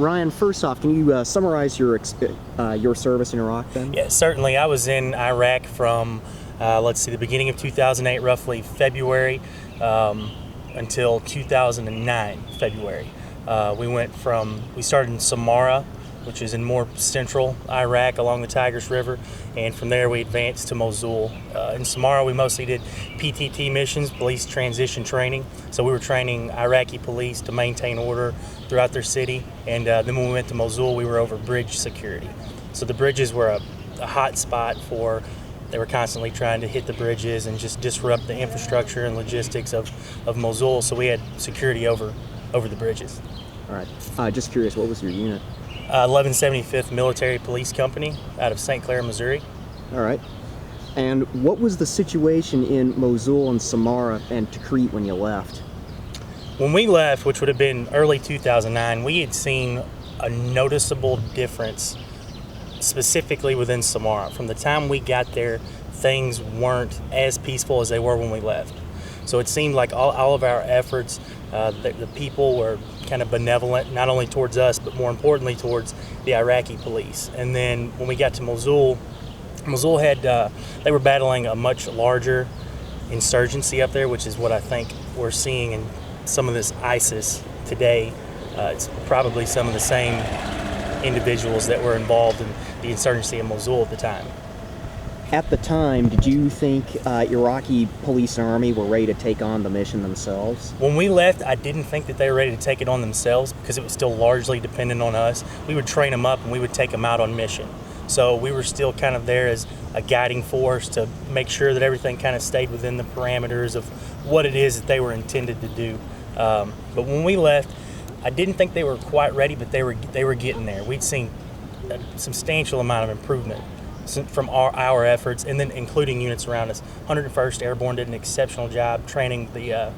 Ryan, first off, can you summarize your service in Iraq then? Yeah, certainly. I was in Iraq from, the beginning of 2008, roughly February, until 2009, February. We started in Samarra, which is in more central Iraq along the Tigris River, and from there we advanced to Mosul. In Samarra we mostly did PTT missions, police transition training, so we were training Iraqi police to maintain order throughout their city, and then when we went to Mosul we were over bridge security. So the bridges were a hot spot they were constantly trying to hit the bridges and just disrupt the infrastructure and logistics of Mosul, so we had security over the bridges. All right, just curious, what was your unit? 1175th Military Police Company out of St. Clair, Missouri. All right. And what was the situation in Mosul and Samarra and Tikrit when you left? When we left, which would have been early 2009, we had seen a noticeable difference specifically within Samarra. From the time we got there, things weren't as peaceful as they were when we left. So it seemed like all of our efforts, the people were kind of benevolent, not only towards us, but more importantly towards the Iraqi police. And then when we got to Mosul had, they were battling a much larger insurgency up there, which is what I think we're seeing in some of this ISIS today. It's probably some of the same individuals that were involved in the insurgency in Mosul at the time. At the time, did you think Iraqi police and army were ready to take on the mission themselves? When we left, I didn't think that they were ready to take it on themselves because it was still largely dependent on us. We would train them up and we would take them out on mission. So we were still kind of there as a guiding force to make sure that everything kind of stayed within the parameters of what it is that they were intended to do. But when we left, I didn't think they were quite ready, but they were getting there. We'd seen a substantial amount of improvement from our efforts, and then including units around us. 101st Airborne did an exceptional job training the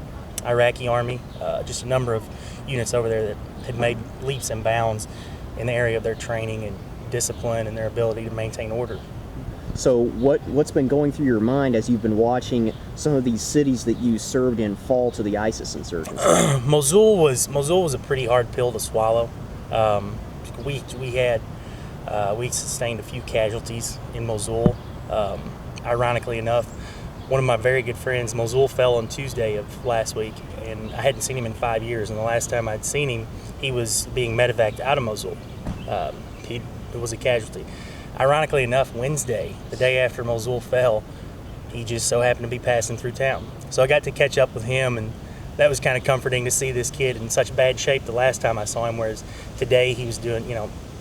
Iraqi Army, just a number of units over there that had made leaps and bounds in the area of their training and discipline and their ability to maintain order. So what's been going through your mind as you've been watching some of these cities that you served in fall to the ISIS insurgency? Mosul was a pretty hard pill to swallow. We sustained a few casualties in Mosul. Ironically enough, one of my very good friends, Mosul fell on Tuesday of last week, and I hadn't seen him in 5 years. And the last time I'd seen him, he was being medevaced out of Mosul. It was a casualty. Ironically enough, Wednesday, the day after Mosul fell, he just so happened to be passing through town. So I got to catch up with him, and that was kind of comforting to see this kid in such bad shape the last time I saw him, whereas today he was doing,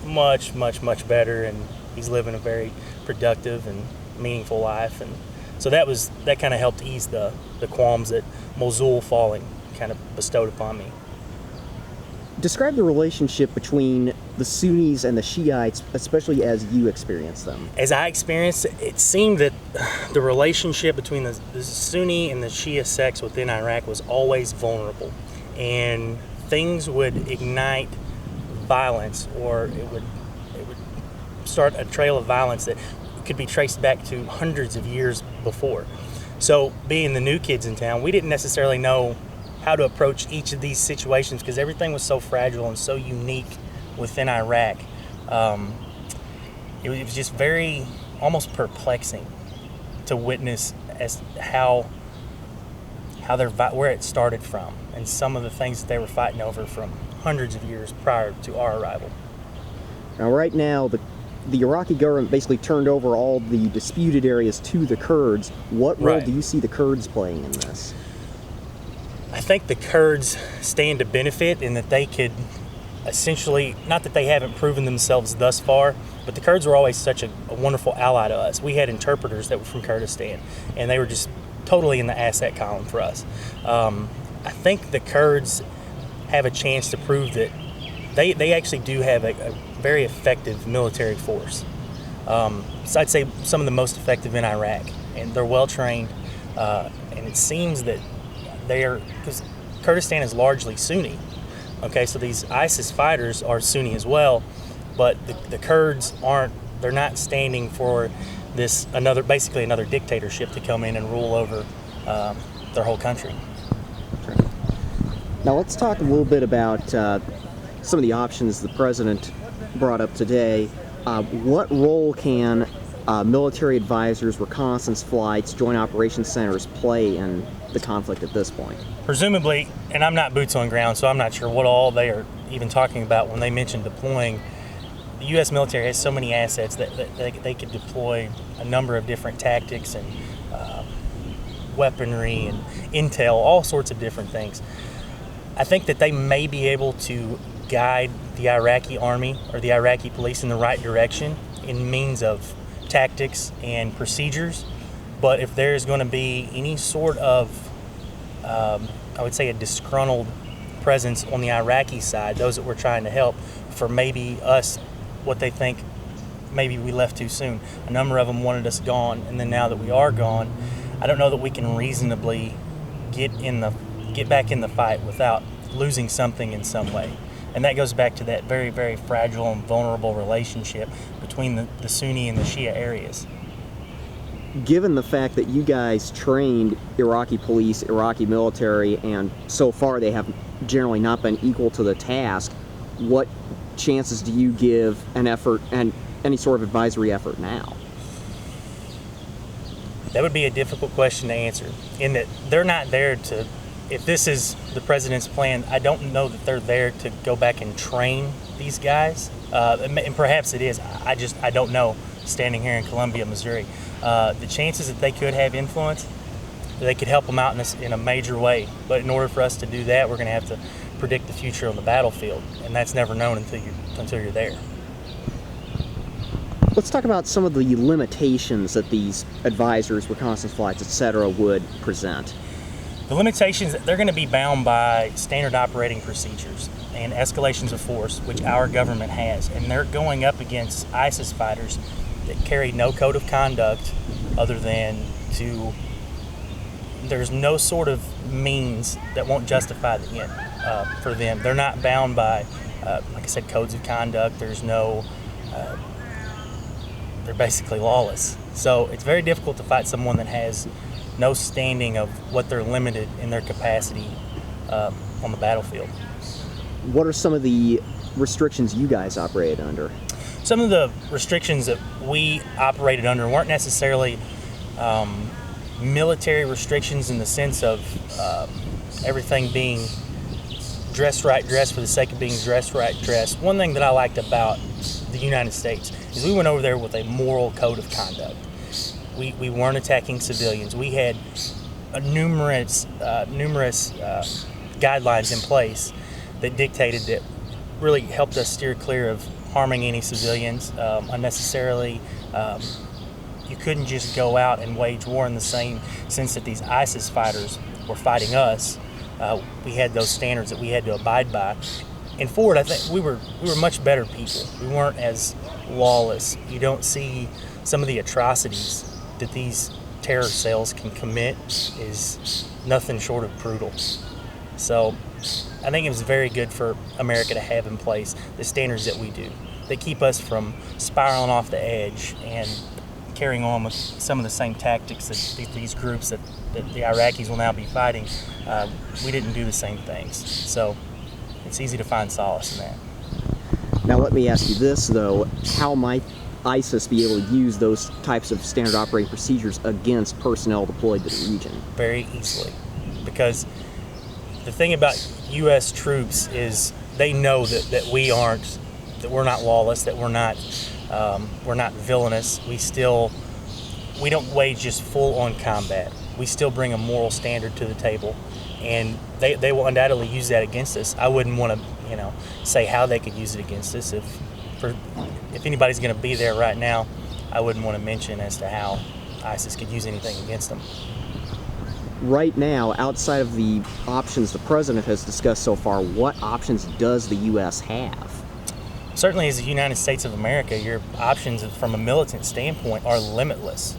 much, much, much better, and he's living a very productive and meaningful life. And so that kind of helped ease the qualms that Mosul falling kind of bestowed upon me. Describe the relationship between the Sunnis and the Shiites, especially as you experienced them. As I experienced it, it seemed that the relationship between the Sunni and the Shia sects within Iraq was always vulnerable, and things would ignite violence, or it would start a trail of violence that could be traced back to hundreds of years before. So being the new kids in town, we didn't necessarily know how to approach each of these situations because everything was so fragile and so unique within Iraq. It was just very almost perplexing to witness as where it started from and some of the things that they were fighting over from hundreds of years prior to our arrival. Now, right now, the Iraqi government basically turned over all the disputed areas to the Kurds. What role do you see the Kurds playing in this? I think the Kurds stand to benefit in that they could essentially, not that they haven't proven themselves thus far, but the Kurds were always such a wonderful ally to us. We had interpreters that were from Kurdistan, and they were just totally in the asset column for us. I think the Kurds have a chance to prove that they actually do have a very effective military force. So I'd say some of the most effective in Iraq, and they're well trained, and it seems that because Kurdistan is largely Sunni. Okay, so these ISIS fighters are Sunni as well, but the Kurds they're not standing for basically another dictatorship to come in and rule over their whole country. Now let's talk a little bit about some of the options the president brought up today, what role can military advisors, reconnaissance flights, joint operations centers play in the conflict at this point? Presumably, and I'm not boots on ground, so I'm not sure what all they are even talking about when they mention deploying. The U.S. military has so many assets that they could deploy a number of different tactics and weaponry and intel, all sorts of different things. I think that they may be able to guide the Iraqi army or the Iraqi police in the right direction in means of tactics and procedures. But if there's going to be any sort of, I would say, a disgruntled presence on the Iraqi side, those that we're trying to help, for maybe us, what they think maybe we left too soon. A number of them wanted us gone, and then now that we are gone, I don't know that we can reasonably get back in the fight without losing something in some way. And that goes back to that very, very fragile and vulnerable relationship between the Sunni and the Shia areas. Given the fact that you guys trained Iraqi police, Iraqi military, and so far they have generally not been equal to the task, what chances do you give an effort and any sort of advisory effort now? That would be a difficult question to answer, in that they're not there to, if this is the president's plan, I don't know that they're there to go back and train these guys. And perhaps it is. I don't know, standing here in Columbia, Missouri. The chances that they could have influence, they could help them out in a major way. But in order for us to do that, we're going to have to predict the future on the battlefield, and that's never known until you're there. Let's talk about some of the limitations that these advisors, reconnaissance flights, etc., would present. The limitations, they're going to be bound by standard operating procedures and escalations of force, which our government has. And they're going up against ISIS fighters that carry no code of conduct other than there's no sort of means that won't justify the end for them. They're not bound by, like I said, codes of conduct. There's no, they're basically lawless. So it's very difficult to fight someone that has no standing of what they're limited in their capacity on the battlefield. What are some of the restrictions you guys operated under? Some of the restrictions that we operated under weren't necessarily military restrictions in the sense of everything being dressed right, dressed for the sake of being dressed right, dressed. One thing that I liked about the United States is we went over there with a moral code of conduct. We weren't attacking civilians. We had numerous guidelines in place that dictated that really helped us steer clear of harming any civilians unnecessarily. You couldn't just go out and wage war in the same sense that these ISIS fighters were fighting us. We had those standards that we had to abide by. And forward, I think we were much better people. We weren't as lawless. You don't see some of the atrocities that these terror cells can commit is nothing short of brutal. So I think it was very good for America to have in place the standards that we do. They keep us from spiraling off the edge and carrying on with some of the same tactics that these groups that the Iraqis will now be fighting. We didn't do the same things. So it's easy to find solace in that. Now let me ask you this, though. How might ISIS be able to use those types of standard operating procedures against personnel deployed to the region? Very easily. Because the thing about U.S. troops is they know that we're not lawless, that we're not villainous. We don't wage just full-on combat. We still bring a moral standard to the table, and they will undoubtedly use that against us. I wouldn't want to, say how they could use it against us. If anybody's going to be there right now, I wouldn't want to mention as to how ISIS could use anything against them. Right now, outside of the options the president has discussed so far, what options does the U.S. have? Certainly, as the United States of America, your options from a militant standpoint are limitless.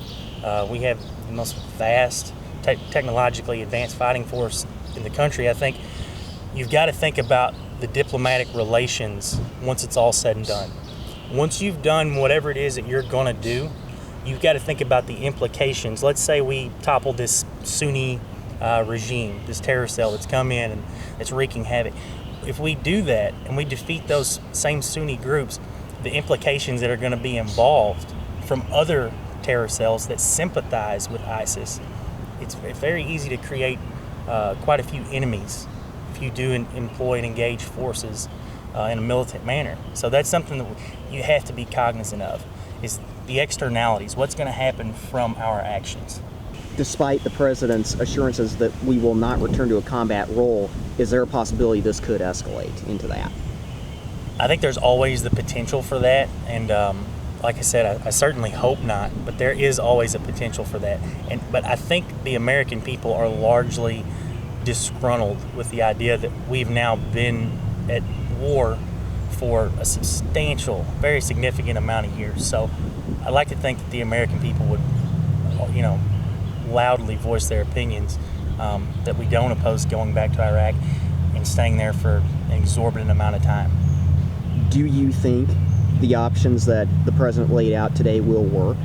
We have the most vast, technologically advanced fighting force in the country. I think you've got to think about the diplomatic relations once it's all said and done. Once you've done whatever it is that you're going to do, you've got to think about the implications. Let's say we topple this Sunni regime, this terror cell that's come in and it's wreaking havoc. if we do that and we defeat those same Sunni groups, the implications that are going to be involved from other terror cells that sympathize with ISIS, it's very easy to create quite a few enemies if you do employ and engage forces in a militant manner. So that's something that you have to be cognizant of, is the externalities, what's going to happen from our actions. Despite the president's assurances that we will not return to a combat role, is there a possibility this could escalate into that? I think there's always the potential for that, and like I said, I certainly hope not, but there is always a potential for that. But I think the American people are largely disgruntled with the idea that we've now been at war for a substantial, very significant amount of years. So I like to think that the American people would, loudly voice their opinions that we don't oppose going back to Iraq and staying there for an exorbitant amount of time. Do you think the options that the president laid out today will work?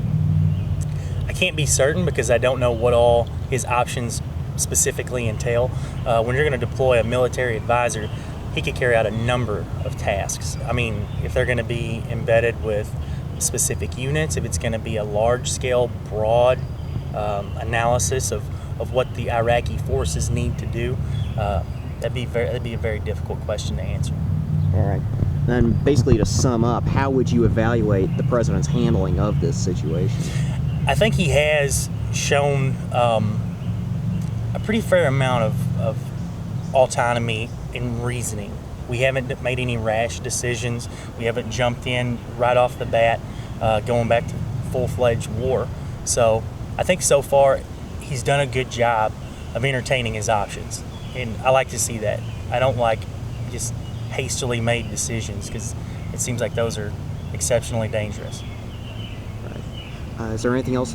I can't be certain because I don't know what all his options specifically entail. When you're going to deploy a military advisor, he could carry out a number of tasks. I mean, if they're going to be embedded with specific units, if it's going to be a large-scale, broad analysis of what the Iraqi forces need to do, that'd be a very difficult question to answer. All right. Then basically to sum up, how would you evaluate the president's handling of this situation? I think he has shown a pretty fair amount of autonomy in reasoning. We haven't made any rash decisions. We haven't jumped in right off the bat, going back to full-fledged war. So I think so far he's done a good job of entertaining his options, and I like to see that. I don't like just hastily made decisions, because it seems like those are exceptionally dangerous. Right. Is there anything else